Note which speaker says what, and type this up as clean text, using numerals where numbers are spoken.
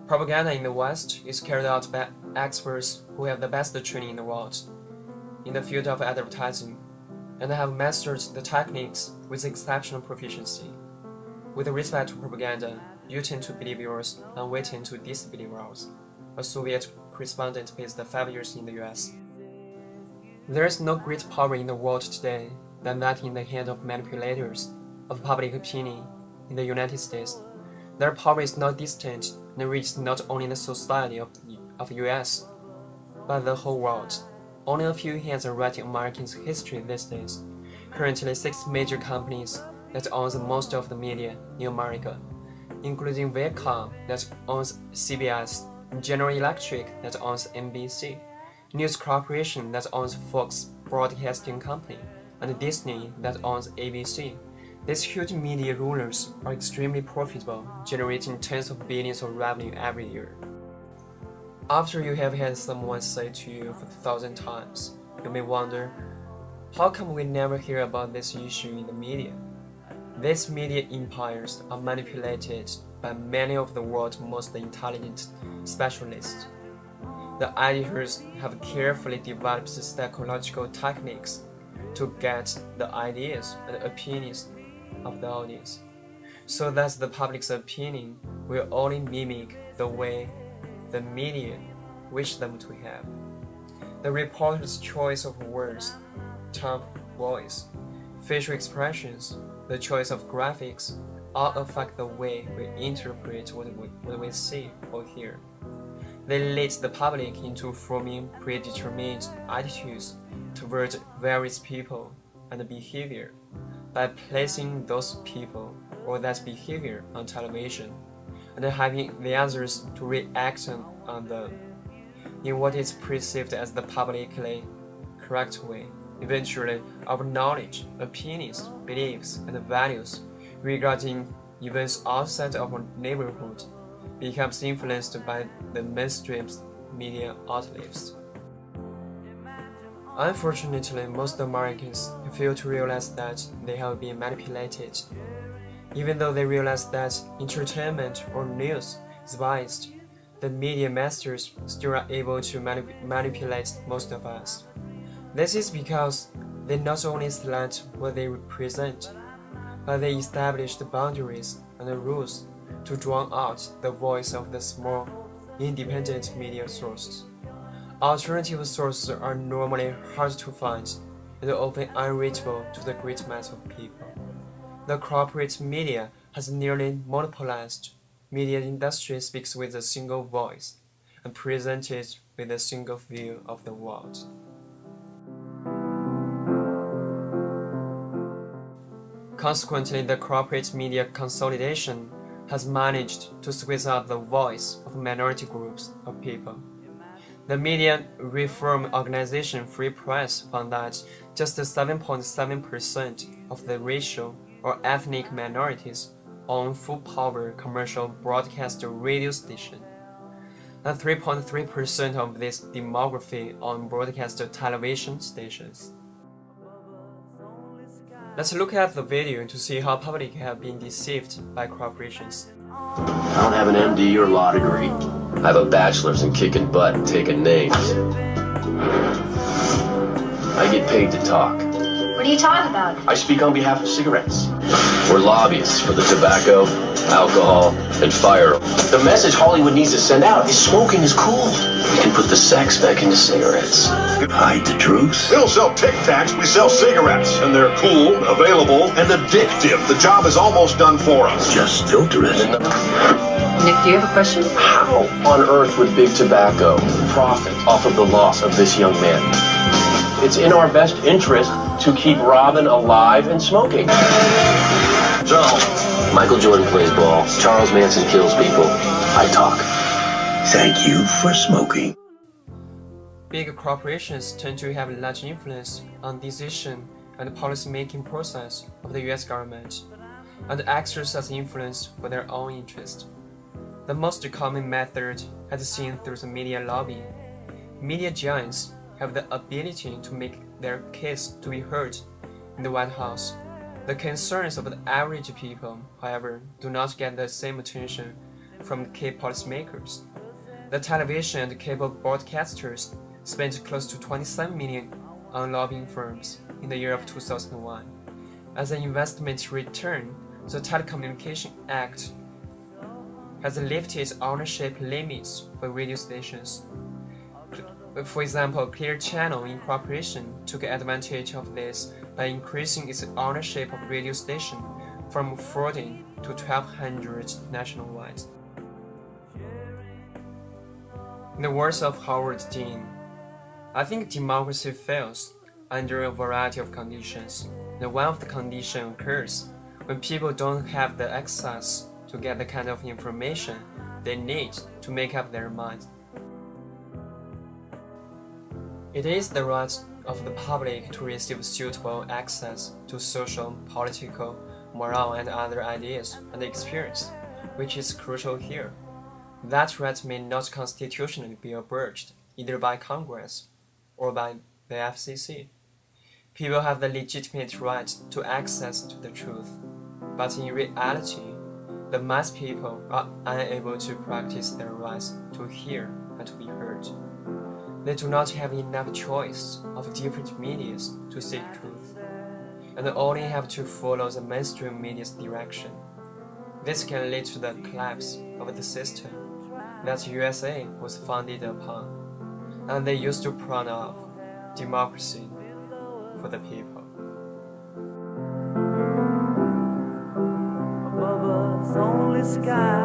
Speaker 1: Propaganda in the West is carried out by experts who have the best training in the world in the field of advertising and have mastered the techniques with exceptional proficiency. With respect to propaganda, you tend to believe yours and we tend to disbelieve ours. A Soviet correspondent based 5 years in the US. There is no great power in the world today than that in the hand of manipulators of public opinion in the United States. Their power is not distant and reaches not only the society of the US, but the whole world. Only a few hands are writing Americans' history these days. Currently, 6 major companies that owns most of the media in America, including Viacom that owns CBS, General Electric that owns NBC, News Corporation that owns Fox Broadcasting Company, and Disney that owns ABC. These huge media rulers are extremely profitable, generating tens of billions of revenue every year. After you have had someone say to you for 1,000 times, you may wonder, how come we never hear about this issue in the media? These media empires are manipulated by many of the world's most intelligent specialists. The editors have carefully developed psychological techniques to get the ideas and opinions of the audience, so that the public's opinion will only mimic the way the media wish them to have. The reporter's choice of words, tone of voice, facial expressions, the choice of graphics all affect the way we interpret what we see or hear. They lead the public into forming predetermined attitudes toward various people and behavior by placing those people or that behavior on television and having the others to react on them in what is perceived as the publicly correct way. Eventually, our knowledge, opinions, beliefs, and values regarding events outside of our neighborhood becomes influenced by the mainstream media outlets. Unfortunately, most Americans fail to realize that they have been manipulated. Even though they realize that entertainment or news is biased, the media masters still are able to manipulate most of us. This is because they not only select what they represent, but they establish the boundaries and the rules to drown out the voice of the small, independent media sources. Alternative sources are normally hard to find and often unreachable to the great mass of people. The corporate media has nearly monopolized. Media industry speaks with a single voice and presents with a single view of the world. Consequently, the corporate media consolidation has managed to squeeze out the voice of minority groups of people. The media reform organization Free Press found that just 7.7% of the racial or ethnic minorities own full-power commercial broadcast radio station, and 3.3% of this demography own broadcast television stations. Let's look at the video to see how public have been deceived by corporations.
Speaker 2: I don't have an MD or law degree. I have a bachelor's in kicking butt and taking names. I get paid to talk.
Speaker 3: What are you talking about?
Speaker 2: I speak on behalf of cigarettes. We're lobbyists for the tobacco, alcohol, and firearm. The message Hollywood needs to send out is smoking is cool. We can put the sex back into cigarettes.
Speaker 4: Hide the truth.
Speaker 5: We don't sell Tic Tacs, we sell cigarettes. And they're cool, available, and addictive. The job is almost done for us.
Speaker 4: Just filter it.
Speaker 3: Nick, do you have a question?
Speaker 2: How on earth would Big Tobacco profit off of the loss of this young man? It's in our best interest to keep Robin alive and smoking.
Speaker 5: So,
Speaker 2: Michael Jordan plays ball. Charles Manson kills people. I talk.
Speaker 4: Thank you for smoking.
Speaker 1: Big corporations tend to have large influence on decision and policy-making process of the US government, and exercise influence for their own interest. The most common method is seen through the media lobby. Media giants have the ability to make their case to be heard in the White House. The concerns of the average people, however, do not get the same attention from key policymakers. The television and cable broadcasters spent close to 27 million on lobbying firms in the year of 2001. As an investment return, the Telecommunication Act has lifted ownership limits for radio stations. For example, Clear Channel Incorporation took advantage of this by increasing its ownership of radio stations from 14 to 1,200 nationwide. In the words of Howard Dean, I think democracy fails under a variety of conditions, and one of the conditions occurs when people don't have the access to get the kind of information they need to make up their mind. It is the right of the public to receive suitable access to social, political, moral, and other ideas and experience, which is crucial here. That right may not constitutionally be abridged either by Congress or by the FCC. People have the legitimate right to access to the truth, but in reality, the mass people are unable to practice their rights to hear and to be heard. They do not have enough choice of different medias to seek truth, and only have to follow the mainstream media's direction. This can lead to the collapse of the system that USA was founded upon, and they used to proud of democracy for the people.
Speaker 6: Above us only sky.